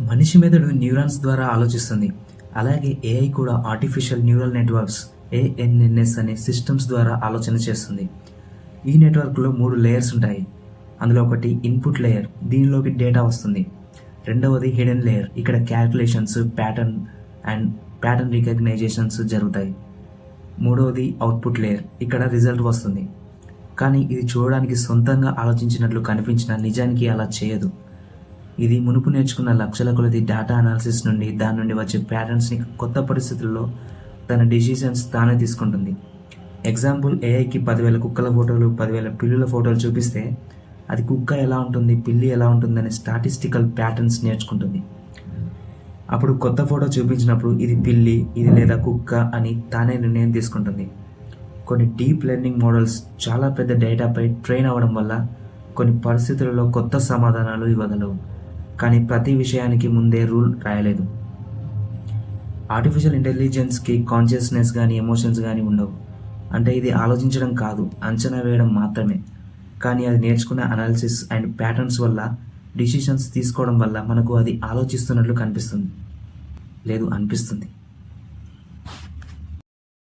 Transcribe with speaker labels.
Speaker 1: మనిషి మెదడు న్యూరాన్స్ ద్వారా ఆలోచిస్తుంది. అలాగే ఏఐ కూడా ఆర్టిఫిషియల్ న్యూరల్ నెట్వర్క్స్ ఏఎన్ఎన్ఎస్ అనే సిస్టమ్స్ ద్వారా ఆలోచన చేస్తుంది. ఈ నెట్వర్క్లో 3 లేయర్స్ ఉంటాయి. అందులో ఒకటి ఇన్పుట్ లేయర్, దీనిలోకి డేటా వస్తుంది. రెండవది హిడెన్ లేయర్, ఇక్కడ క్యాల్కులేషన్స్, ప్యాటర్న్ రికగ్నైజేషన్స్ జరుగుతాయి. మూడవది అవుట్పుట్ లేయర్, ఇక్కడ రిజల్ట్ వస్తుంది. కానీ ఇది చూడడానికి సొంతంగా ఆలోచించినట్లు కనిపించినా నిజానికి అలా చేయదు. ఇది మునుపు నేర్చుకున్న లక్షల కొలది డేటా అనాలిసిస్ నుండి దాని నుండి వచ్చే ప్యాటర్న్స్ని కొత్త పరిస్థితుల్లో తన డిసిషన్స్ తానే తీసుకుంటుంది. ఎగ్జాంపుల్, ఏఐకి 10,000 కుక్కల ఫోటోలు, 10,000 పిల్లుల ఫోటోలు చూపిస్తే అది కుక్క ఎలా ఉంటుంది, పిల్లి ఎలా ఉంటుంది అనే స్టాటిస్టికల్ ప్యాటర్న్స్ నేర్చుకుంటుంది. అప్పుడు కొత్త ఫోటో చూపించినప్పుడు ఇది పిల్లి, ఇది లేదా కుక్క అని తానే నిర్ణయం తీసుకుంటుంది. కొన్ని డీప్ లెర్నింగ్ మోడల్స్ చాలా పెద్ద డేటాపై ట్రైన్ అవ్వడం వల్ల కొన్ని పరిస్థితులలో కొత్త సమాధానాలు ఇవ్వగలవు. కానీ ప్రతి విషయానికి ముందే రూల్ రాయలేదు. ఆర్టిఫిషియల్ ఇంటెలిజెన్స్కి కాన్షియస్నెస్ కానీ ఎమోషన్స్ కానీ ఉండవు. అంటే ఇది ఆలోచించడం కాదు, అంచనా వేయడం మాత్రమే. కానీ అది నేర్చుకున్న అనాలిసిస్ అండ్ ప్యాటర్న్స్ వల్ల, డిసిషన్స్ తీసుకోవడం వల్ల మనకు అది ఆలోచిస్తున్నట్లు అనిపిస్తుంది.